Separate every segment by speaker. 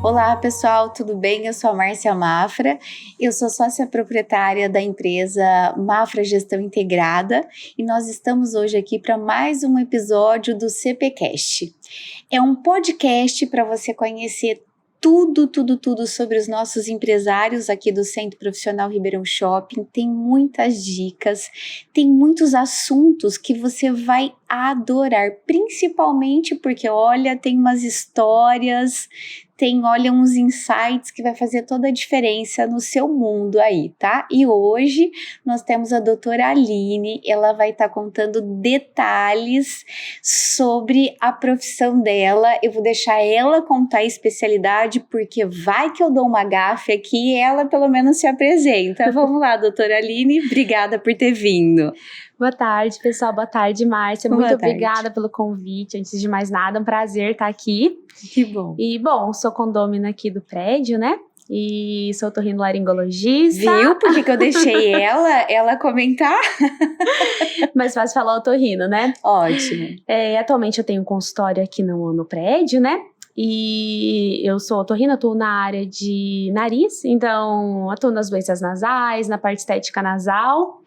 Speaker 1: Olá pessoal, tudo bem? Eu sou a Márcia Mafra, eu sou sócia proprietária da empresa Mafra Gestão Integrada e nós estamos hoje aqui para mais um episódio do CPcast. É um podcast para você conhecer tudo sobre os nossos empresários aqui do Centro Profissional Ribeirão Shopping. Tem muitas dicas, tem muitos assuntos que você vai adorar, principalmente porque, olha, tem umas histórias, olha, uns insights que vai fazer toda a diferença no seu mundo aí, tá? E hoje nós temos a doutora Aline, ela vai estar contando detalhes sobre a profissão dela. Eu vou deixar ela contar a especialidade, porque vai que eu dou uma gafe aqui e ela pelo menos se apresenta. Vamos lá, doutora Aline, obrigada por ter vindo.
Speaker 2: Boa tarde, pessoal. Boa tarde, Márcia. Muito obrigada pelo convite. Antes de mais nada, é um prazer estar aqui.
Speaker 1: Que bom.
Speaker 2: E, bom, sou condômina aqui do prédio, né? E sou otorrinolaringologista.
Speaker 1: Viu? Por que eu deixei ela comentar?
Speaker 2: Mais fácil falar otorrino, né?
Speaker 1: Ótimo.
Speaker 2: Atualmente eu tenho um consultório aqui no prédio, né? E eu sou otorrino, atuo na área de nariz, então atuo nas doenças nasais, na parte estética nasal.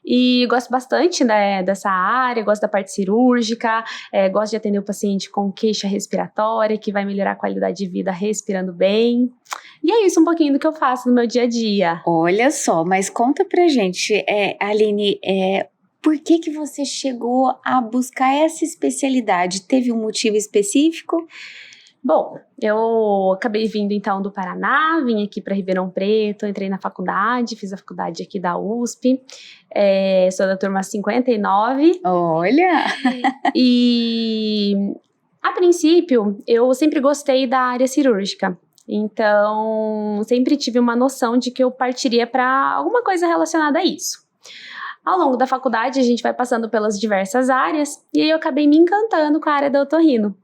Speaker 2: E gosto bastante, né, dessa área, gosto da parte cirúrgica, gosto de atender o paciente com queixa respiratória, que vai melhorar a qualidade de vida respirando bem. E é isso um pouquinho do que eu faço no meu dia a dia.
Speaker 1: Olha só, mas conta pra gente, Aline, por que você chegou a buscar essa especialidade? Teve um motivo específico?
Speaker 2: Bom, eu acabei vindo então do Paraná, vim aqui para Ribeirão Preto, entrei na faculdade, fiz a faculdade aqui da USP, sou da turma 59.
Speaker 1: Olha!
Speaker 2: E a princípio eu sempre gostei da área cirúrgica, então sempre tive uma noção de que eu partiria para alguma coisa relacionada a isso. Ao longo da faculdade a gente vai passando pelas diversas áreas e aí eu acabei me encantando com a área da otorrino.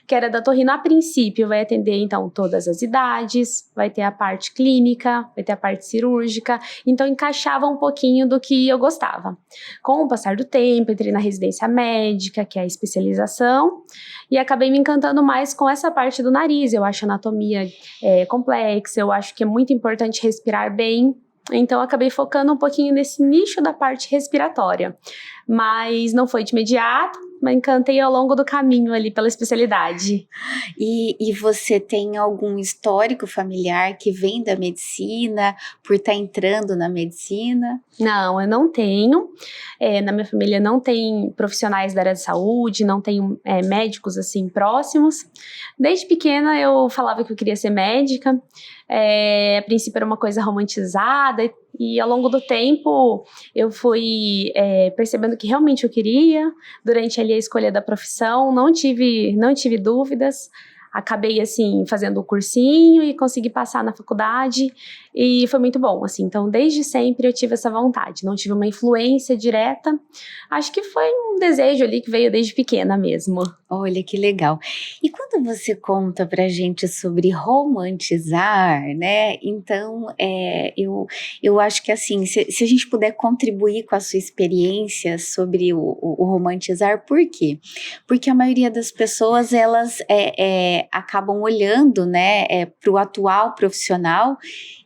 Speaker 2: Que era da otorrino, a princípio, vai atender, então, todas as idades, vai ter a parte clínica, vai ter a parte cirúrgica, então encaixava um pouquinho do que eu gostava. Com o passar do tempo, entrei na residência médica, que é a especialização, e acabei me encantando mais com essa parte do nariz. Eu acho a anatomia complexa, eu acho que é muito importante respirar bem, então acabei focando um pouquinho nesse nicho da parte respiratória, mas não foi de imediato, mas encantei ao longo do caminho ali pela especialidade.
Speaker 1: E você tem algum histórico familiar que vem da medicina, por estar entrando na medicina?
Speaker 2: Não, eu não tenho. Na minha família não tem profissionais da área de saúde, não tenho médicos assim próximos. Desde pequena eu falava que eu queria ser médica. A princípio era uma coisa romantizada e ao longo do tempo eu fui percebendo que realmente eu queria. Durante ali a escolha da profissão não tive dúvidas. Acabei, assim, fazendo o cursinho e consegui passar na faculdade e foi muito bom, assim. Então, desde sempre eu tive essa vontade, não tive uma influência direta. Acho que foi um desejo ali que veio desde pequena mesmo.
Speaker 1: Olha, que legal. E quando você conta pra gente sobre romantizar, né? Então, eu acho que, assim, se a gente puder contribuir com a sua experiência sobre o romantizar, por quê? Porque a maioria das pessoas, elas acabam olhando, né, para o atual profissional,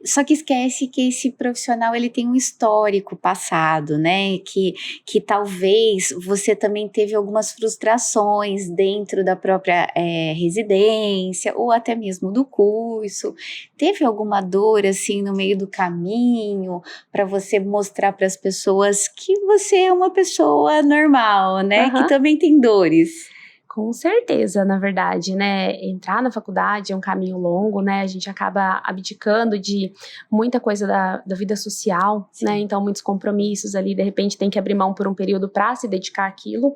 Speaker 1: só que esquece que esse profissional ele tem um histórico passado, né, que talvez você também teve algumas frustrações dentro da própria residência, ou até mesmo do curso. Teve alguma dor assim no meio do caminho, para você mostrar para as pessoas que você é uma pessoa normal, né, que também tem dores?
Speaker 2: Com certeza, na verdade, né, entrar na faculdade é um caminho longo, né, a gente acaba abdicando de muita coisa da vida social, sim, né, então muitos compromissos ali, de repente tem que abrir mão por um período para se dedicar àquilo,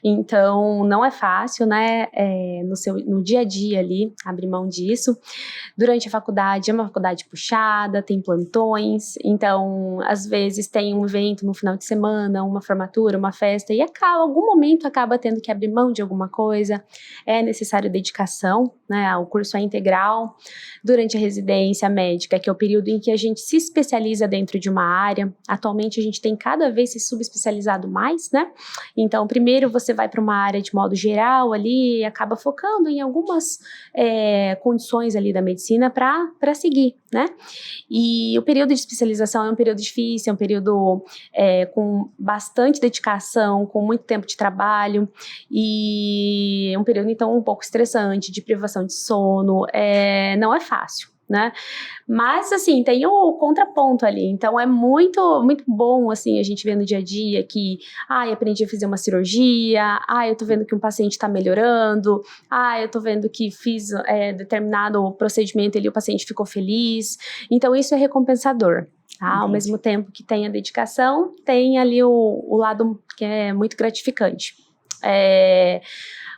Speaker 2: então não é fácil, né, no dia a dia ali, abrir mão disso. Durante a faculdade, é uma faculdade puxada, tem plantões, então às vezes tem um evento no final de semana, uma formatura, uma festa, e algum momento acaba tendo que abrir mão de alguma coisa, é necessário dedicação, né, o curso é integral. Durante a residência médica, que é o período em que a gente se especializa dentro de uma área, atualmente a gente tem cada vez se subespecializado mais, né, então primeiro primeiro você vai para uma área de modo geral ali e acaba focando em algumas condições ali da medicina para seguir, né? E o período de especialização é um período difícil, é um período com bastante dedicação, com muito tempo de trabalho, e é um período, então, um pouco estressante, de privação de sono, não é fácil, né? Mas, assim, tem o contraponto ali, então é muito, muito bom, assim, a gente vê no dia a dia que, aprendi a fazer uma cirurgia, eu tô vendo que um paciente tá melhorando, eu tô vendo que fiz determinado procedimento ali, o paciente ficou feliz, então isso é recompensador. Ao mesmo tempo que tem a dedicação, tem ali o lado que é muito gratificante.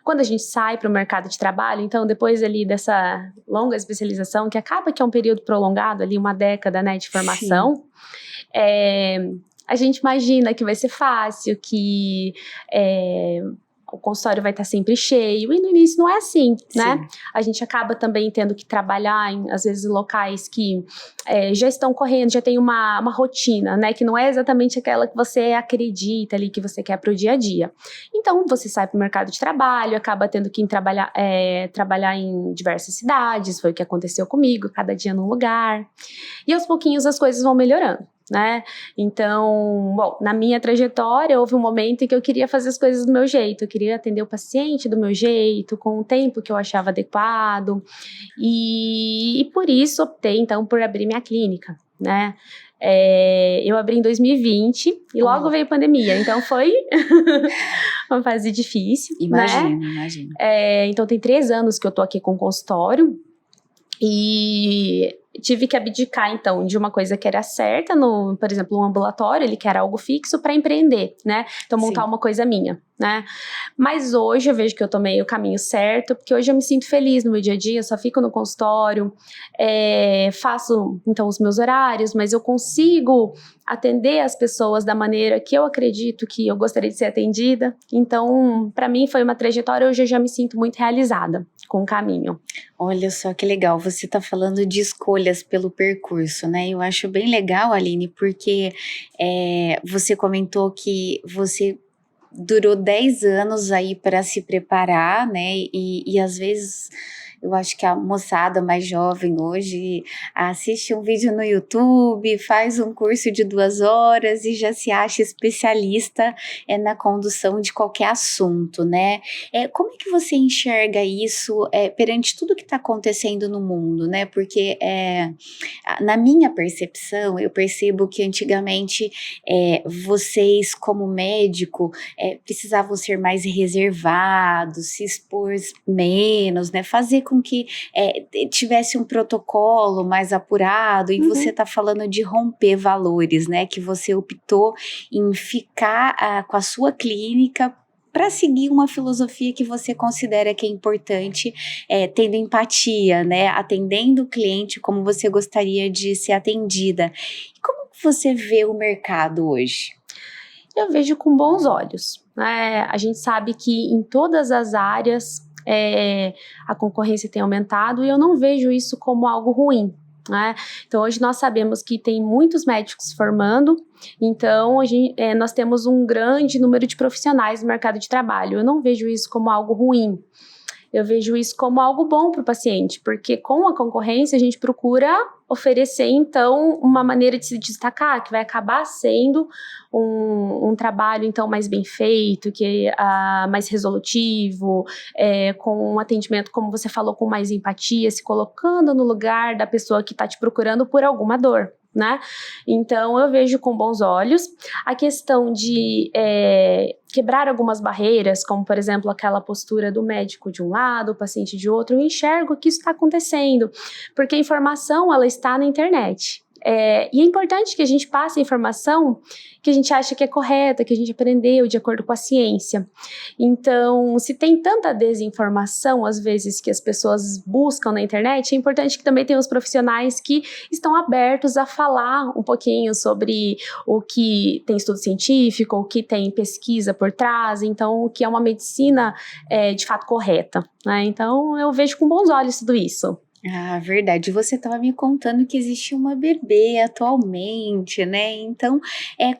Speaker 2: Quando a gente sai para o mercado de trabalho, então depois ali dessa longa especialização, que acaba que é um período prolongado ali, uma década, né, de formação, a gente imagina que vai ser fácil, que o consultório vai estar sempre cheio, e no início não é assim, né?
Speaker 1: Sim.
Speaker 2: A gente acaba também tendo que trabalhar, às vezes, em locais que já estão correndo, já tem uma rotina, né? Que não é exatamente aquela que você acredita ali, que você quer para o dia a dia. Então, você sai para o mercado de trabalho, acaba tendo que trabalhar em diversas cidades, foi o que aconteceu comigo, cada dia num lugar. E aos pouquinhos as coisas vão melhorando, né? Então, bom, na minha trajetória houve um momento em que eu queria fazer as coisas do meu jeito, eu queria atender o paciente do meu jeito, com o tempo que eu achava adequado, e por isso optei então por abrir minha clínica, né? Eu abri em 2020 e logo veio a pandemia, então foi uma fase difícil,
Speaker 1: Imagino.
Speaker 2: Então tem 3 anos que eu tô aqui com o consultório, e tive que abdicar, então, de uma coisa que era certa, por exemplo, um ambulatório, ele que era algo fixo, para empreender, né? Então, montar uma coisa minha, né? Mas hoje eu vejo que eu tomei o caminho certo, porque hoje eu me sinto feliz no meu dia a dia, eu só fico no consultório, faço, então, os meus horários, mas eu consigo atender as pessoas da maneira que eu acredito que eu gostaria de ser atendida. Então, para mim foi uma trajetória, hoje eu já me sinto muito realizada com o caminho.
Speaker 1: Olha só que legal, você está falando de escolhas pelo percurso, né? Eu acho bem legal, Aline, porque você comentou que você durou 10 anos aí para se preparar, né? E às vezes eu acho que a moçada mais jovem hoje assiste um vídeo no YouTube, faz um curso de 2 horas e já se acha especialista na condução de qualquer assunto, né? Como é que você enxerga isso perante tudo que está acontecendo no mundo, né? Porque na minha percepção, eu percebo que antigamente vocês, como médico, precisavam ser mais reservados, se expor menos, né? Fazer com que tivesse um protocolo mais apurado, e você está falando de romper valores, né? Que você optou em ficar com a sua clínica para seguir uma filosofia que você considera que é importante, tendo empatia, né? Atendendo o cliente como você gostaria de ser atendida. E como você vê o mercado hoje?
Speaker 2: Eu vejo com bons olhos, né? A gente sabe que em todas as áreas a concorrência tem aumentado, e eu não vejo isso como algo ruim, né? Então hoje nós sabemos que tem muitos médicos formando, então nós temos um grande número de profissionais no mercado de trabalho. Eu não vejo isso como algo ruim. Eu vejo isso como algo bom para o paciente, porque com a concorrência a gente procura oferecer, então, uma maneira de se destacar, que vai acabar sendo um trabalho, então, mais bem feito, mais resolutivo, com um atendimento, como você falou, com mais empatia, se colocando no lugar da pessoa que está te procurando por alguma dor, né? Então, eu vejo com bons olhos a questão de quebrar algumas barreiras, como, por exemplo, aquela postura do médico de um lado, o paciente de outro. Eu enxergo que isso está acontecendo, porque a informação, ela está na internet. E é importante que a gente passe a informação que a gente acha que é correta, que a gente aprendeu de acordo com a ciência. Então, se tem tanta desinformação, às vezes, que as pessoas buscam na internet, é importante que também tenham os profissionais que estão abertos a falar um pouquinho sobre o que tem estudo científico, o que tem pesquisa por trás, então, o que é uma medicina de fato correta, né? Então, eu vejo com bons olhos tudo isso.
Speaker 1: Ah, verdade. Você estava me contando que existe uma bebê atualmente, né? Então,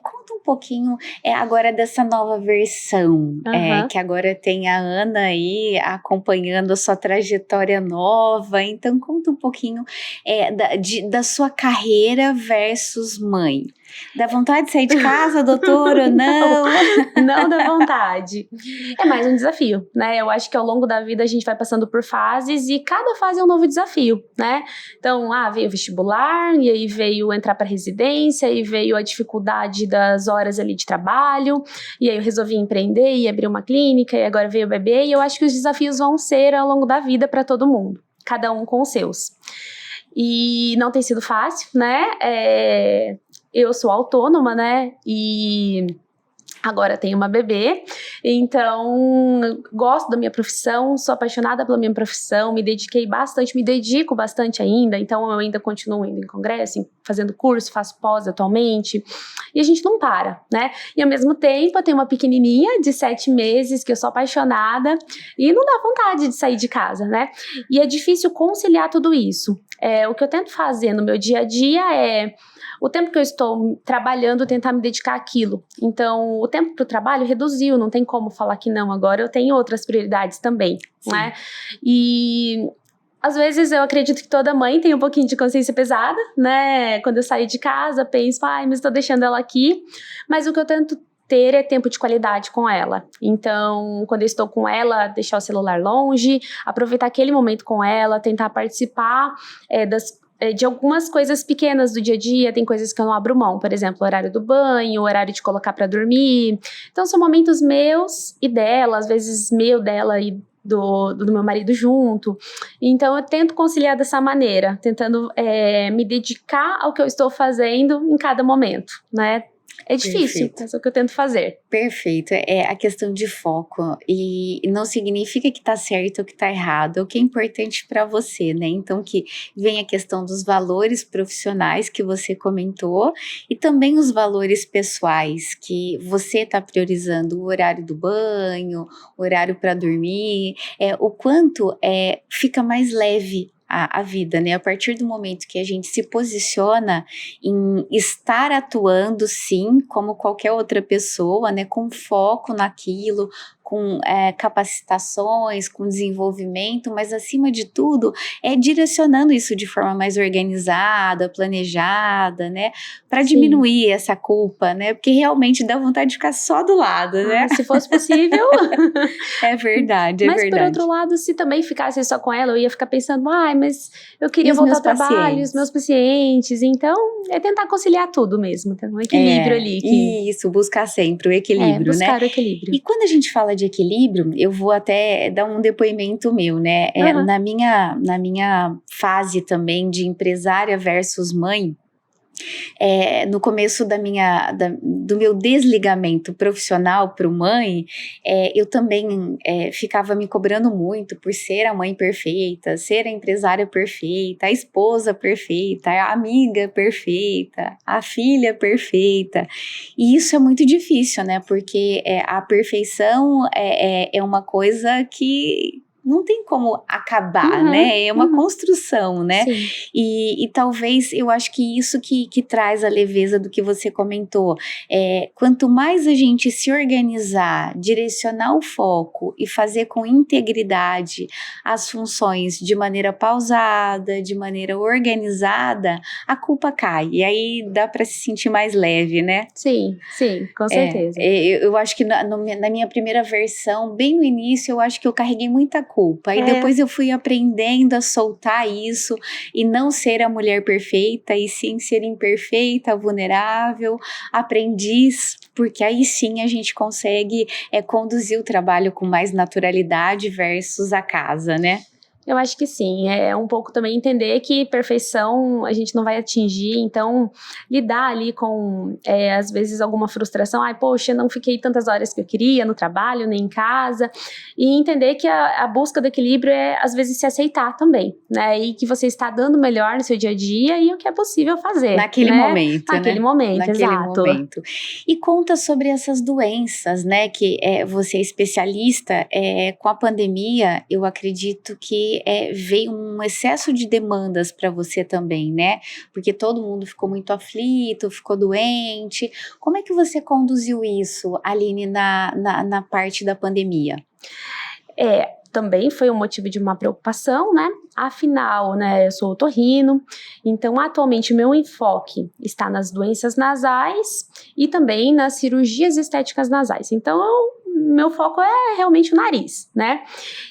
Speaker 1: conta um pouquinho agora dessa nova versão,
Speaker 2: Aham.
Speaker 1: que agora tem a Ana aí acompanhando a sua trajetória nova. Então, conta um pouquinho da sua carreira versus mãe. Dá vontade de sair de casa, doutora, ou
Speaker 2: Não,
Speaker 1: não?
Speaker 2: não dá vontade. É mais um desafio, né? Eu acho que ao longo da vida a gente vai passando por fases e cada fase é um novo desafio, né? Então, veio o vestibular, e aí veio entrar para residência, e veio a dificuldade das horas ali de trabalho, e aí eu resolvi empreender e abrir uma clínica, e agora veio o bebê, e eu acho que os desafios vão ser ao longo da vida para todo mundo, cada um com os seus. E não tem sido fácil, né? Eu sou autônoma, né? E agora tenho uma bebê, então gosto da minha profissão, sou apaixonada pela minha profissão, me dedico bastante ainda, então eu ainda continuo indo em congresso, fazendo curso, faço pós atualmente, e a gente não para, né? E ao mesmo tempo eu tenho uma pequenininha de 7 meses, que eu sou apaixonada, e não dá vontade de sair de casa, né? E é difícil conciliar tudo isso. O que eu tento fazer no meu dia a dia é o tempo que eu estou trabalhando, tentar me dedicar àquilo. Então, o tempo para o trabalho reduziu, não tem como falar que não. Agora eu tenho outras prioridades também, né? E às vezes eu acredito que toda mãe tem um pouquinho de consciência pesada, né? Quando eu saio de casa, penso, mas estou deixando ela aqui. Mas o que eu tento ter é tempo de qualidade com ela. Então, quando eu estou com ela, deixar o celular longe, aproveitar aquele momento com ela, tentar participar de algumas coisas pequenas do dia a dia. Tem coisas que eu não abro mão, por exemplo, o horário do banho, o horário de colocar para dormir. Então, são momentos meus e dela, às vezes dela e do meu marido junto. Então, eu tento conciliar dessa maneira, tentando me dedicar ao que eu estou fazendo em cada momento, né? É difícil,
Speaker 1: Perfeito.
Speaker 2: mas é o que eu tento fazer.
Speaker 1: Perfeito, é a questão de foco, e não significa que tá certo ou que tá errado, é o que é importante para você, né? Então que vem a questão dos valores profissionais que você comentou, e também os valores pessoais, que você tá priorizando o horário do banho, o horário para dormir, o quanto fica mais leve a vida, né? A partir do momento que a gente se posiciona em estar atuando, sim, como qualquer outra pessoa, né? Com foco naquilo, com capacitações, com desenvolvimento, mas acima de tudo, direcionando isso de forma mais organizada, planejada, né? Para
Speaker 2: Sim.
Speaker 1: diminuir essa culpa, né? Porque realmente dá vontade de ficar só do lado, né?
Speaker 2: Se fosse possível.
Speaker 1: É verdade, é
Speaker 2: Mas por
Speaker 1: verdade.
Speaker 2: outro lado, se também ficasse só com ela, eu ia ficar pensando, mas eu
Speaker 1: E
Speaker 2: queria
Speaker 1: os
Speaker 2: voltar
Speaker 1: meus
Speaker 2: ao trabalho, os
Speaker 1: pacientes?
Speaker 2: meus pacientes. Então, é tentar conciliar tudo mesmo, ter um equilíbrio ali.
Speaker 1: Isso, buscar sempre o equilíbrio, né?
Speaker 2: Buscar o equilíbrio.
Speaker 1: E quando a gente fala de equilíbrio, eu vou até dar um depoimento meu, né? Na minha fase também de empresária versus mãe, no começo do meu desligamento profissional para mãe, eu também ficava me cobrando muito por ser a mãe perfeita, ser a empresária perfeita, a esposa perfeita, a amiga perfeita, a filha perfeita. E isso é muito difícil, né? Porque a perfeição é uma coisa que não tem como acabar, né? É uma construção, né?
Speaker 2: Sim.
Speaker 1: E talvez eu acho que isso que traz a leveza do que você comentou. Quanto mais a gente se organizar, direcionar o foco e fazer com integridade as funções de maneira pausada, de maneira organizada, a culpa cai. E aí dá para se sentir mais leve, né?
Speaker 2: Sim, com certeza.
Speaker 1: Eu acho que na minha primeira versão, bem no início, eu acho que eu carreguei muita culpa. E depois eu fui aprendendo a soltar isso e não ser a mulher perfeita, e sim ser imperfeita, vulnerável, aprendiz, porque aí sim a gente consegue conduzir o trabalho com mais naturalidade versus a casa, né?
Speaker 2: Eu acho que sim, é um pouco também entender que perfeição a gente não vai atingir, então lidar ali com, às vezes, alguma frustração, poxa, não fiquei tantas horas que eu queria no trabalho, nem em casa, e entender que a busca do equilíbrio é, às vezes, se aceitar também, né, e que você está dando o melhor no seu dia a dia e o que é possível fazer.
Speaker 1: Naquele momento,
Speaker 2: Naquele
Speaker 1: né?
Speaker 2: momento,
Speaker 1: Naquele
Speaker 2: exato.
Speaker 1: momento. E conta sobre essas doenças, né, que você é especialista, com a pandemia, eu acredito que que veio um excesso de demandas para você também, né? Porque todo mundo ficou muito aflito, ficou doente. Como é que você conduziu isso, Aline, na parte da pandemia?
Speaker 2: Também foi um motivo de uma preocupação, né? Afinal, né, eu sou otorrino, então atualmente meu enfoque está nas doenças nasais e também nas cirurgias estéticas nasais. Então, meu foco é realmente o nariz, né?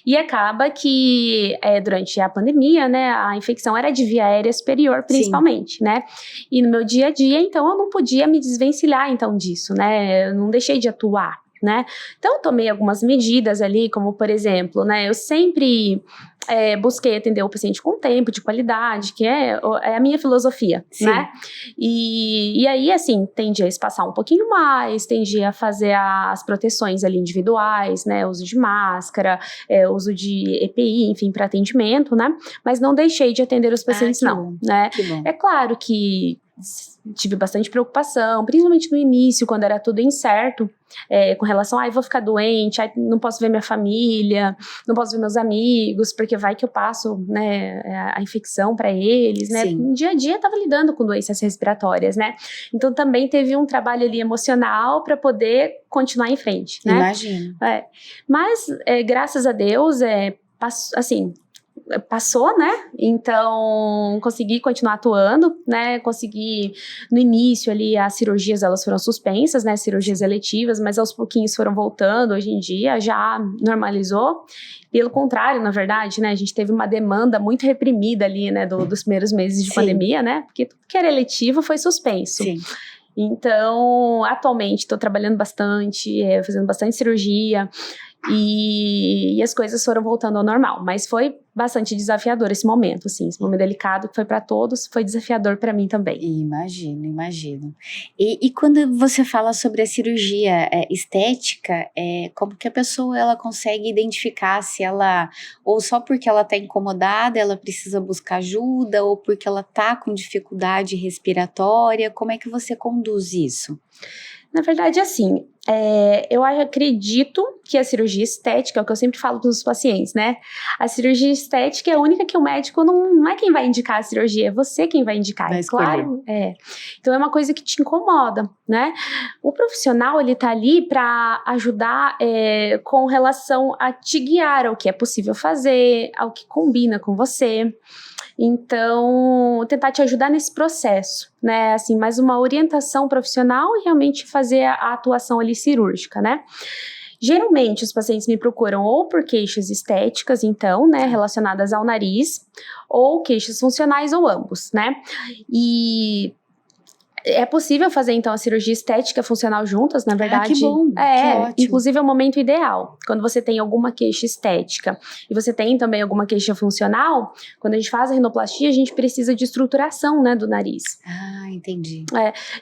Speaker 2: E acaba que durante a pandemia, né, a infecção era de via aérea superior, principalmente, né? E no meu dia a dia, então, eu não podia me desvencilhar, então, disso, né? Eu não deixei de atuar, né? Então, eu tomei algumas medidas ali, como, por exemplo, né, eu sempre busquei atender o paciente com tempo, de qualidade, que é a minha filosofia,
Speaker 1: Sim.
Speaker 2: né? E aí, assim, tendi a espaçar um pouquinho mais, tendi a fazer as proteções ali individuais, né? Uso de máscara, uso de EPI, enfim, para atendimento, né? Mas não deixei de atender os pacientes, não,
Speaker 1: bom,
Speaker 2: né?
Speaker 1: Que bom.
Speaker 2: É claro que tive bastante preocupação, principalmente no início, quando era tudo incerto, com relação a, vou ficar doente, não posso ver minha família, não posso ver meus amigos, porque vai que eu passo, né, a infecção para eles, né?
Speaker 1: Sim.
Speaker 2: No dia a dia eu tava lidando com doenças respiratórias, né? Então também teve um trabalho ali emocional para poder continuar em frente, né?
Speaker 1: Imagino.
Speaker 2: Mas graças a Deus, passou, né? Então, consegui continuar atuando, né? Consegui, no início ali, as cirurgias, elas foram suspensas, né? Cirurgias eletivas, mas aos pouquinhos foram voltando. Hoje em dia, já normalizou. Pelo contrário, na verdade, né? A gente teve uma demanda muito reprimida ali, né? Dos primeiros meses de pandemia, né? Porque tudo que era eletivo foi suspenso.
Speaker 1: Sim.
Speaker 2: Então, atualmente, estou trabalhando bastante, fazendo bastante cirurgia, e as coisas foram voltando ao normal, mas foi bastante desafiador esse momento, assim, esse momento delicado que foi para todos, foi desafiador para mim também.
Speaker 1: Imagino. E quando você fala sobre a cirurgia estética, como que a pessoa ela consegue identificar se ela, ou só porque ela está incomodada, ela precisa buscar ajuda, ou porque ela está com dificuldade respiratória, como é que você conduz isso?
Speaker 2: Na verdade, assim, eu acredito que a cirurgia estética, é o que eu sempre falo para os pacientes, né? A cirurgia estética é a única que o médico não é quem vai indicar a cirurgia, é você quem vai indicar,
Speaker 1: Vai escolher.
Speaker 2: Claro. Então é uma coisa que te incomoda, né? O profissional, ele tá ali para ajudar com relação a te guiar ao que é possível fazer, ao que combina com você. Então, tentar te ajudar nesse processo, né, assim, mais uma orientação profissional e realmente fazer a atuação ali cirúrgica, né. Geralmente, os pacientes me procuram ou por queixas estéticas, então, né, relacionadas ao nariz, ou queixas funcionais, ou ambos, né, e é possível fazer, então, a cirurgia estética funcional juntas, na verdade.
Speaker 1: Que bom, que ótimo.
Speaker 2: Inclusive é o momento ideal. Quando você tem alguma queixa estética e você tem também alguma queixa funcional, quando a gente faz a rinoplastia, a gente precisa de estruturação, né, do nariz.
Speaker 1: Entendi.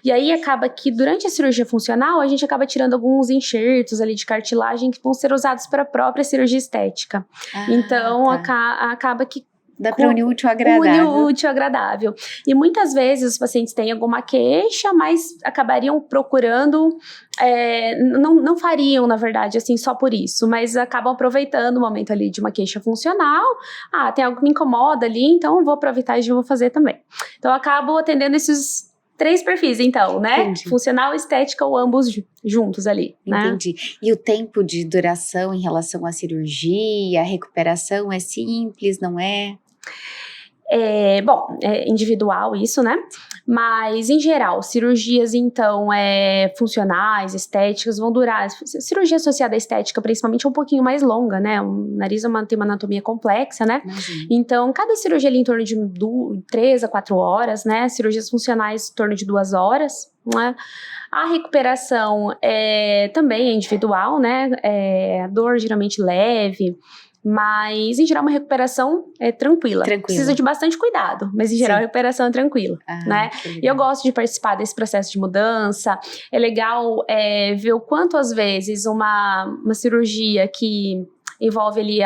Speaker 2: E aí acaba que durante a cirurgia funcional, a gente acaba tirando alguns enxertos ali de cartilagem que vão ser usados para a própria cirurgia estética. Então, acaba que
Speaker 1: dá para unir útil ao agradável.
Speaker 2: Unir útil ao agradável. E muitas vezes os pacientes têm alguma queixa, mas acabariam procurando, não fariam, na verdade, assim, só por isso, mas acabam aproveitando o momento ali de uma queixa funcional. Tem algo que me incomoda ali, então eu vou aproveitar e vou fazer também. Então eu acabo atendendo esses 3 perfis, então, né?
Speaker 1: Entendi.
Speaker 2: Funcional, estética ou ambos juntos ali, né?
Speaker 1: Entendi. E o tempo de duração em relação à cirurgia, a recuperação é simples, não é?
Speaker 2: Bom, é individual isso, né? Mas, em geral, cirurgias, então, funcionais, estéticas, vão durar. Cirurgia associada à estética, principalmente, é um pouquinho mais longa, né? O nariz tem uma anatomia complexa, né?
Speaker 1: Imagina.
Speaker 2: Então, cada cirurgia ali em torno de 3 a 4 horas, né? Cirurgias funcionais em torno de 2 horas, né? A recuperação também é individual, né? A dor geralmente leve, mas em geral uma recuperação tranquila. Precisa de bastante cuidado, mas em geral a recuperação é tranquila, né? E eu gosto de participar desse processo de mudança. É legal ver o quanto às vezes uma cirurgia que envolve ali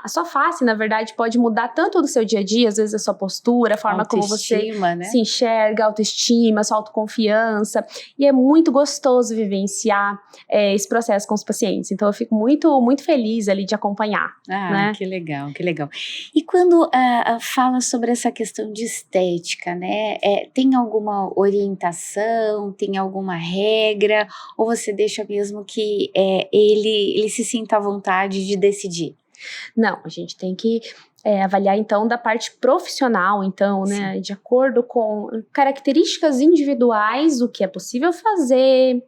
Speaker 2: a sua face, na verdade, pode mudar tanto do seu dia a dia, às vezes a sua postura, a forma como você
Speaker 1: né?
Speaker 2: se enxerga, autoestima, sua autoconfiança. E é muito gostoso vivenciar esse processo com os pacientes. Então, eu fico muito, muito feliz ali de acompanhar. Né?
Speaker 1: Que legal, que legal. E quando fala sobre essa questão de estética, né? Tem alguma orientação, tem alguma regra, ou você deixa mesmo que ele se sinta à vontade de decidir?
Speaker 2: Não, a gente tem que avaliar, então, da parte profissional, então, né, de acordo com características individuais, o que é possível fazer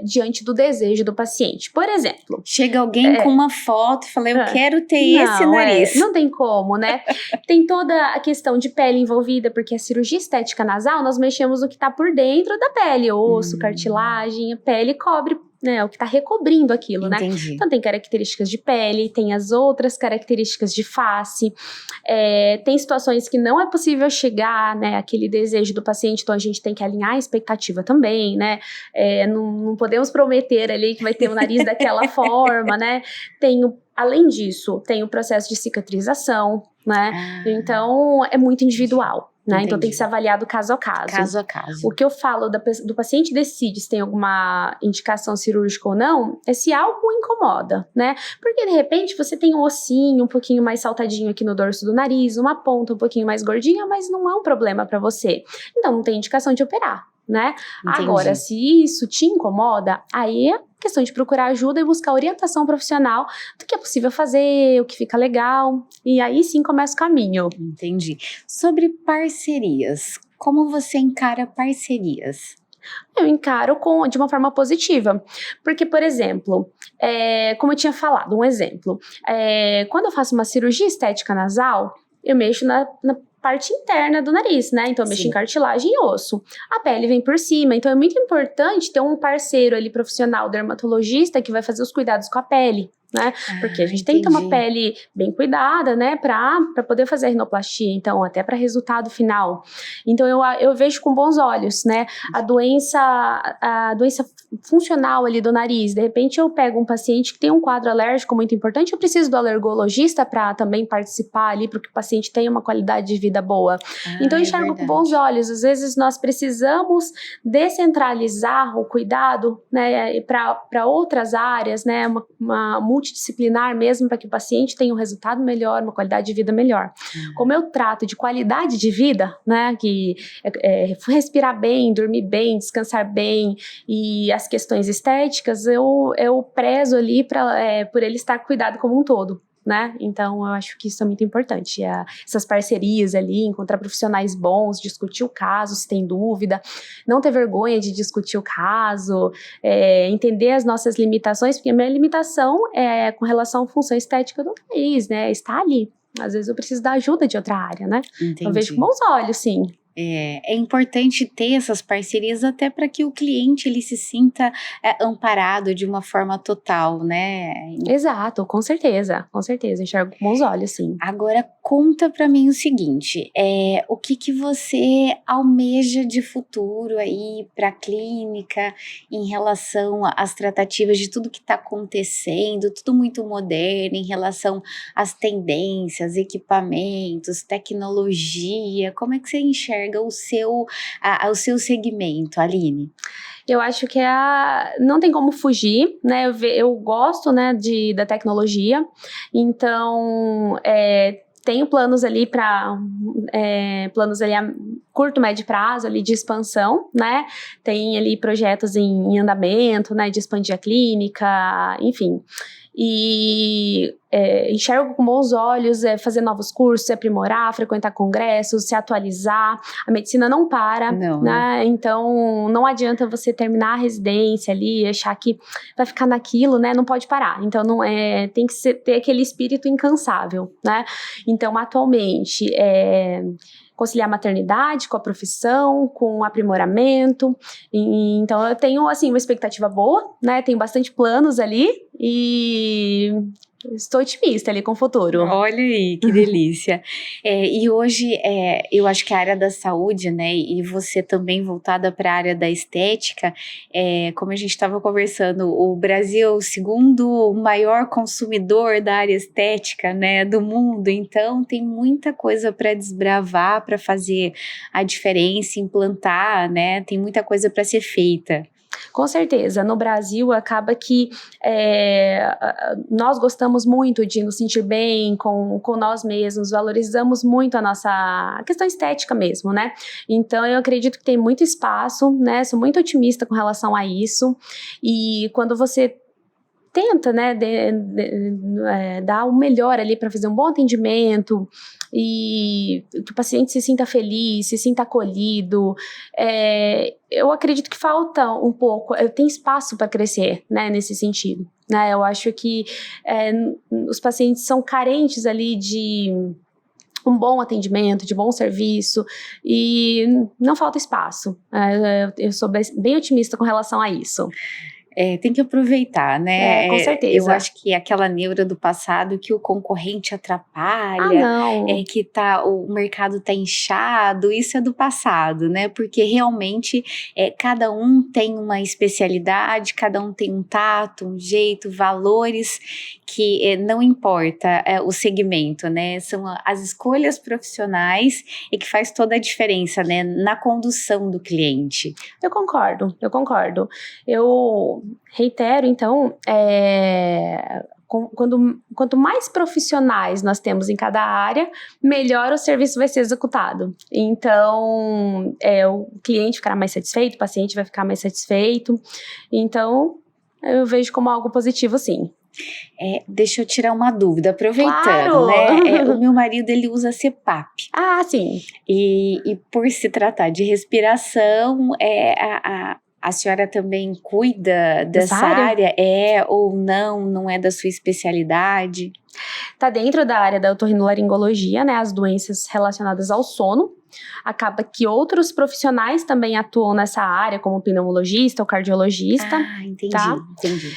Speaker 2: diante do desejo do paciente. Por exemplo...
Speaker 1: Chega alguém com uma foto e fala, eu quero ter esse nariz.
Speaker 2: Não tem como, né? Tem toda a questão de pele envolvida, porque a cirurgia estética nasal, nós mexemos o que está por dentro da pele, osso, cartilagem, a pele cobre, né, o que está recobrindo aquilo,
Speaker 1: Entendi.
Speaker 2: Né? Então tem características de pele, tem as outras características de face, tem situações que não é possível chegar, né, aquele desejo do paciente, então a gente tem que alinhar a expectativa também, né? Não podemos prometer ali que vai ter o nariz daquela forma, né? Além disso, tem o processo de cicatrização, né? Então é muito individual. Né? Então tem que ser avaliado caso a caso.
Speaker 1: Caso a caso.
Speaker 2: O que eu falo do paciente decide se tem alguma indicação cirúrgica ou não, é se algo incomoda, né? Porque de repente você tem um ossinho um pouquinho mais saltadinho aqui no dorso do nariz, uma ponta um pouquinho mais gordinha, mas não é um problema para você. Então não tem indicação de operar, né?
Speaker 1: Entendi.
Speaker 2: Agora, se isso te incomoda, aí é questão de procurar ajuda e buscar orientação profissional do que é possível fazer, o que fica legal, e aí sim começa o caminho.
Speaker 1: Entendi. Sobre parcerias, como você encara parcerias?
Speaker 2: Eu encaro de uma forma positiva, porque, por exemplo, como eu tinha falado, um exemplo, quando eu faço uma cirurgia estética nasal, eu mexo na parte interna do nariz, né? Então eu mexo em cartilagem e osso. A pele vem por cima, então é muito importante ter um parceiro ali profissional, dermatologista, que vai fazer os cuidados com a pele, né? Porque a gente tem que ter uma pele bem cuidada, né? Pra poder fazer a rinoplastia, então até para resultado final. Então eu vejo com bons olhos, né? A doença funcional ali do nariz. De repente eu pego um paciente que tem um quadro alérgico muito importante, eu preciso do alergologista para também participar ali, para que o paciente tenha uma qualidade de vida boa. Então eu enxergo com bons olhos. Às vezes nós precisamos descentralizar o cuidado, né? Para outras áreas, né? Uma multidisciplinar mesmo, para que o paciente tenha um resultado melhor, uma qualidade de vida melhor. Como eu trato de qualidade de vida, né, que respirar bem, dormir bem, descansar bem, e as questões estéticas, eu prezo ali por ele estar cuidado como um todo. Né? Então eu acho que isso é muito importante, essas parcerias ali, encontrar profissionais bons, discutir o caso se tem dúvida, não ter vergonha de discutir o caso, entender as nossas limitações, porque a minha limitação é com relação à função estética do nariz, né? Está ali. Às vezes eu preciso da ajuda de outra área, né?
Speaker 1: Entendi.
Speaker 2: Eu vejo com bons olhos, sim.
Speaker 1: É importante ter essas parcerias até para que o cliente ele se sinta amparado de uma forma total, né?
Speaker 2: Exato, com certeza, enxergo com bons olhos, sim.
Speaker 1: Agora conta para mim o seguinte, o que você almeja de futuro aí para a clínica em relação às tratativas de tudo que está acontecendo, tudo muito moderno em relação às tendências, equipamentos, tecnologia, como é que você enxerga o seu segmento, Aline?
Speaker 2: Eu acho que não tem como fugir, né? Eu gosto, né, da tecnologia, então tenho planos ali a curto, médio prazo ali de expansão, né? Tem ali projetos em andamento, né, de expandir a clínica, enfim. E enxergo com bons olhos, fazer novos cursos, se aprimorar, frequentar congressos, se atualizar. A medicina não para,
Speaker 1: não,
Speaker 2: né? Então não adianta você terminar a residência ali, achar que vai ficar naquilo, né? Não pode parar. Então tem que ter aquele espírito incansável, né? Então atualmente conciliar a maternidade com a profissão, com o aprimoramento. Então eu tenho assim uma expectativa boa, né? Tenho bastante planos ali e estou otimista ali com o futuro.
Speaker 1: Olha aí, que delícia. E hoje, eu acho que a área da saúde, né, e você também voltada para a área da estética, como a gente estava conversando, o Brasil é o segundo maior consumidor da área estética, né, do mundo, então tem muita coisa para desbravar, para fazer a diferença, implantar, né, tem muita coisa para ser feita.
Speaker 2: Com certeza, no Brasil acaba que nós gostamos muito de nos sentir bem com nós mesmos, valorizamos muito a nossa questão estética mesmo, né? Então eu acredito que tem muito espaço, né? Sou muito otimista com relação a isso, e quando você tenta, né, dar o melhor ali para fazer um bom atendimento e que o paciente se sinta feliz, se sinta acolhido, eu acredito que falta um pouco, tem espaço para crescer, né, nesse sentido, né, eu acho que os pacientes são carentes ali de um bom atendimento, de bom serviço, e não falta espaço, eu sou bem otimista com relação a isso.
Speaker 1: Tem que aproveitar, né?
Speaker 2: Com certeza.
Speaker 1: Eu acho que aquela neura do passado que o concorrente atrapalha,
Speaker 2: não.
Speaker 1: Que o mercado tá inchado, isso é do passado, né? Porque realmente cada um tem uma especialidade, cada um tem um tato, um jeito, valores que não importa o segmento, né? São as escolhas profissionais e que faz toda a diferença, né? Na condução do cliente.
Speaker 2: Eu concordo. Eu reitero, então, quanto mais profissionais nós temos em cada área, melhor o serviço vai ser executado. Então, o cliente ficará mais satisfeito, o paciente vai ficar mais satisfeito. Então, eu vejo como algo positivo, sim.
Speaker 1: Deixa eu tirar uma dúvida, aproveitando,
Speaker 2: claro.
Speaker 1: né? O meu marido, ele usa CPAP.
Speaker 2: Ah, sim.
Speaker 1: E por se tratar de respiração, a senhora também cuida dessa área? Ou não é da sua especialidade?
Speaker 2: Tá dentro da área da otorrinolaringologia, né, as doenças relacionadas ao sono. Acaba que outros profissionais também atuam nessa área, como o pneumologista ou cardiologista.
Speaker 1: Ah, entendi,
Speaker 2: tá?
Speaker 1: Entendi.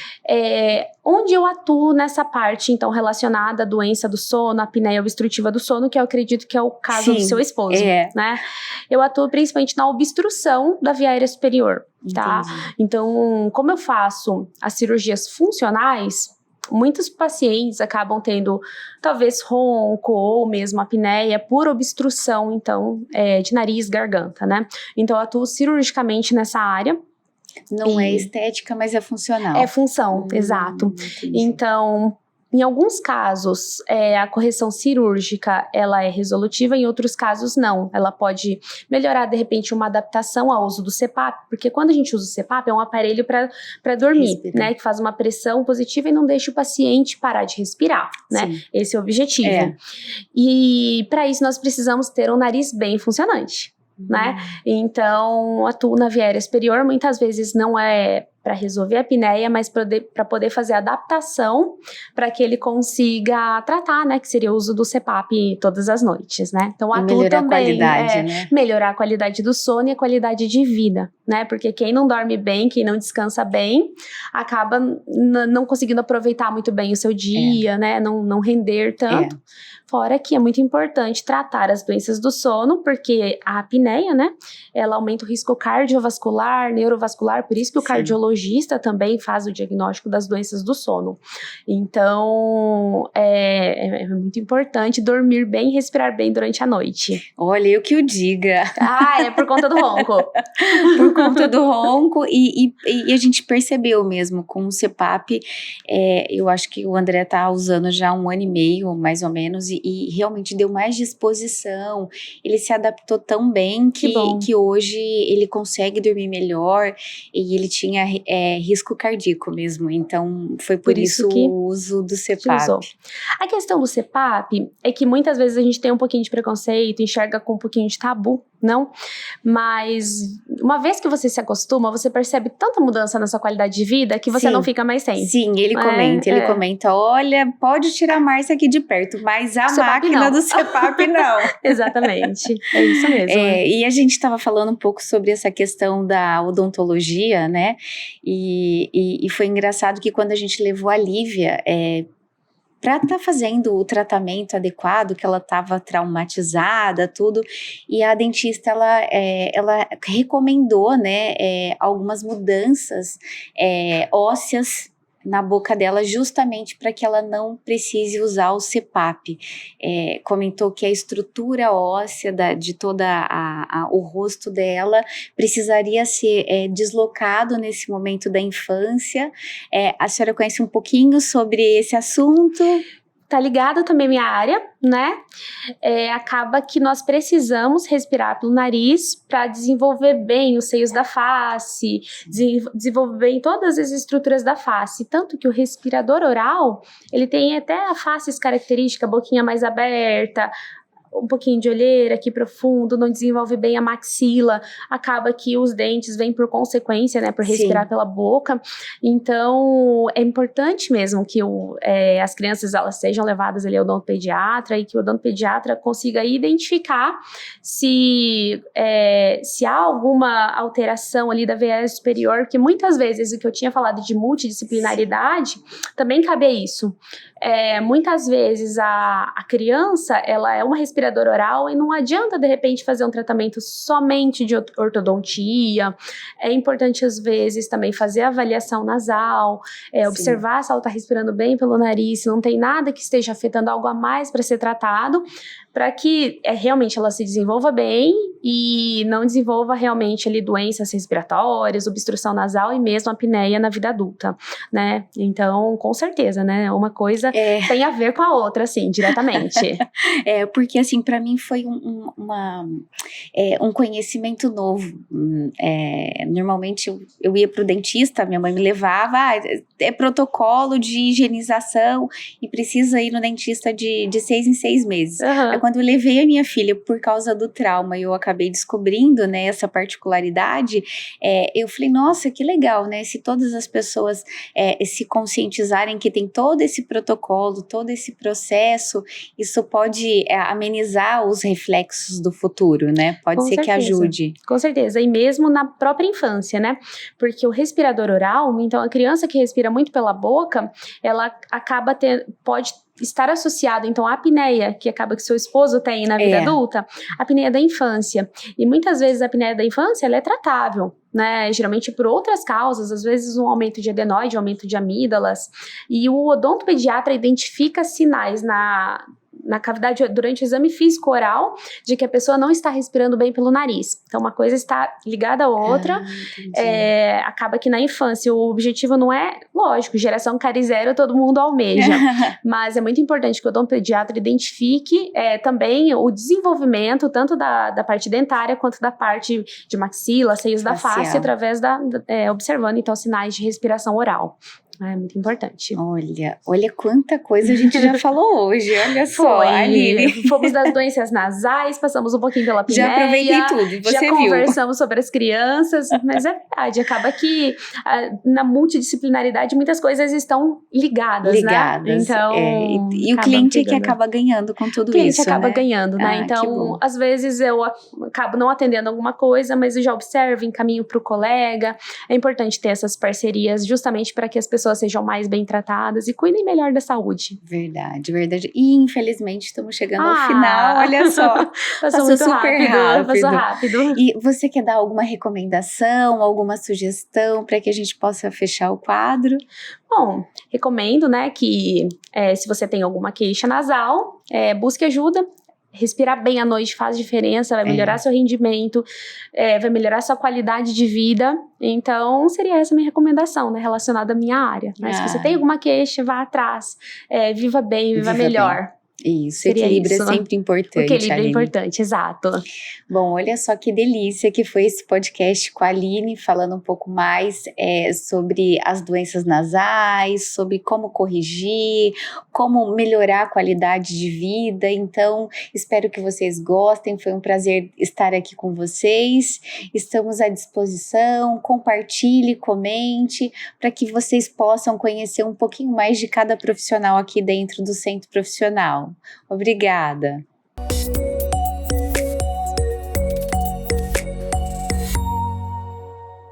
Speaker 2: Onde eu atuo nessa parte, então, relacionada à doença do sono, a apneia obstrutiva do sono, que eu acredito que é o caso do seu esposo, né? Eu atuo principalmente na obstrução da via aérea superior, tá? Então, como eu faço as cirurgias funcionais, muitos pacientes acabam tendo, talvez, ronco ou mesmo apneia por obstrução, então, de nariz, garganta, né? Então, eu atuo cirurgicamente nessa área.
Speaker 1: Não é estética, mas é funcional.
Speaker 2: É função, exato.
Speaker 1: Entendi.
Speaker 2: Então, em alguns casos, a correção cirúrgica, ela é resolutiva, em outros casos não. Ela pode melhorar, de repente, uma adaptação ao uso do CPAP, porque quando a gente usa o CPAP, é um aparelho para dormir, né? Que faz uma pressão positiva e não deixa o paciente parar de respirar, né? Esse é o objetivo. E para isso, nós precisamos ter um nariz bem funcionante, né? Então, atuo na via aérea superior, muitas vezes não é para resolver a apneia, mas para poder fazer a adaptação para que ele consiga tratar, né, que seria o uso do CPAP todas as noites, né? Então, atuo
Speaker 1: melhorar
Speaker 2: também,
Speaker 1: a qualidade, né?
Speaker 2: Melhorar a qualidade do sono e a qualidade de vida, né? Porque quem não dorme bem, quem não descansa bem, acaba não conseguindo aproveitar muito bem o seu dia, né? Não render tanto. Fora que é muito importante tratar as doenças do sono, porque a apneia, né, ela aumenta o risco cardiovascular, neurovascular, por isso que o cardiologista também faz o diagnóstico das doenças do sono. Então, é muito importante dormir bem e respirar bem durante a noite.
Speaker 1: Olha, eu que o diga.
Speaker 2: É por conta do ronco.
Speaker 1: Por conta do ronco, e a gente percebeu mesmo com o CPAP, eu acho que o André tá usando já 1 ano e meio, mais ou menos, e realmente deu mais disposição, ele se adaptou tão bem que hoje ele consegue dormir melhor, e ele tinha risco cardíaco mesmo, então foi por isso o uso do CPAP.
Speaker 2: A questão do CPAP é que muitas vezes a gente tem um pouquinho de preconceito, enxerga com um pouquinho de tabu, não? Mas uma vez que você se acostuma, você percebe tanta mudança na sua qualidade de vida que você não fica mais sem.
Speaker 1: Sim, ele comenta, olha, pode tirar a Márcia aqui de perto, mas a máquina do CPAP não.
Speaker 2: Exatamente, é isso mesmo.
Speaker 1: E a gente estava falando um pouco sobre essa questão da odontologia, né? E foi engraçado que quando a gente levou a Lívia para estar fazendo o tratamento adequado, que ela estava traumatizada, tudo, e a dentista, ela recomendou, né, algumas mudanças ósseas na boca dela, justamente para que ela não precise usar o CPAP. Comentou que a estrutura óssea de toda o rosto dela precisaria ser deslocado nesse momento da infância. A senhora conhece um pouquinho sobre esse assunto?
Speaker 2: Tá ligado também à minha área, né? Acaba que nós precisamos respirar pelo nariz para desenvolver bem os seios da face, desenvolver bem todas as estruturas da face. Tanto que o respirador oral, ele tem até a face característica, a boquinha mais aberta, um pouquinho de olheira aqui profundo, não desenvolve bem a maxila, acaba que os dentes vêm por consequência, né, por respirar pela boca. Então, é importante mesmo que as crianças, elas sejam levadas ali ao odontopediatra e que o odontopediatra consiga identificar se há alguma alteração ali da veia superior, porque muitas vezes o que eu tinha falado de multidisciplinaridade, também cabe a isso. Muitas vezes a criança, ela é uma respiradora oral e não adianta de repente fazer um tratamento somente de ortodontia. É importante às vezes também fazer avaliação nasal, observar se ela está respirando bem pelo nariz, se não tem nada que esteja afetando algo a mais para ser tratado, para que realmente ela se desenvolva bem e não desenvolva realmente ali doenças respiratórias, obstrução nasal e mesmo apneia na vida adulta, né? Então, com certeza, né? Uma coisa tem a ver com a outra, assim, diretamente.
Speaker 1: Porque assim, para mim foi um conhecimento novo. Normalmente eu ia pro dentista, minha mãe me levava, é protocolo de higienização e precisa ir no dentista de 6 em 6 meses.
Speaker 2: Uhum.
Speaker 1: Quando eu levei a minha filha por causa do trauma e eu acabei descobrindo, né, essa particularidade, eu falei, nossa, que legal, né, se todas as pessoas se conscientizarem que tem todo esse protocolo, todo esse processo, isso pode amenizar os reflexos do futuro, né, pode ser que ajude.
Speaker 2: Com certeza, e mesmo na própria infância, né, porque o respirador oral, então a criança que respira muito pela boca, ela acaba pode estar associado, então, à apneia, que acaba que seu esposo tem na vida adulta, a apneia da infância. E muitas vezes a apneia da infância, ela é tratável, né? Geralmente por outras causas, às vezes um aumento de adenoide, um aumento de amígdalas. E o odontopediatra identifica sinais na cavidade durante o exame físico oral de que a pessoa não está respirando bem pelo nariz. Então, uma coisa está ligada à outra. Acaba que na infância o objetivo não é, lógico, geração carie zero todo mundo almeja, mas é muito importante que o odontopediatra identifique também o desenvolvimento tanto da parte dentária quanto da parte de maxila, seios da face, através observando então sinais de respiração oral. É muito importante.
Speaker 1: Olha quanta coisa a gente já falou hoje, olha só, Aline.
Speaker 2: Fomos das doenças nasais, passamos um pouquinho pela apneia.
Speaker 1: Já aproveitei tudo, você
Speaker 2: já conversamos sobre as crianças, mas é verdade, acaba que na multidisciplinaridade muitas coisas estão ligadas, né? Então,
Speaker 1: e o cliente é que acaba ganhando com tudo isso, né? O cliente
Speaker 2: acaba ganhando, né? Então, às vezes eu acabo não atendendo alguma coisa, mas eu já observo, encaminho para o colega. É importante ter essas parcerias justamente para que as pessoas sejam mais bem tratadas e cuidem melhor da saúde.
Speaker 1: Verdade. E infelizmente estamos chegando ao final, olha só.
Speaker 2: Passou muito rápido. Passou rápido.
Speaker 1: E você quer dar alguma recomendação, alguma sugestão para que a gente possa fechar o quadro?
Speaker 2: Bom, recomendo, né, que se você tem alguma queixa nasal, busque ajuda. Respirar bem à noite faz diferença, vai melhorar seu rendimento, vai melhorar sua qualidade de vida. Então, seria essa a minha recomendação, né, relacionada à minha área. Mas se você tem alguma queixa, vá atrás, viva bem, viva melhor.
Speaker 1: Bem. Isso, equilíbrio é sempre importante. O
Speaker 2: equilíbrio
Speaker 1: Aline.
Speaker 2: É importante, exato.
Speaker 1: Bom, olha só que delícia que foi esse podcast com a Aline, falando um pouco mais sobre as doenças nasais, sobre como corrigir, como melhorar a qualidade de vida. Então, espero que vocês gostem, foi um prazer estar aqui com vocês. Estamos à disposição, compartilhe, comente, para que vocês possam conhecer um pouquinho mais de cada profissional aqui dentro do Centro Profissional. Obrigada.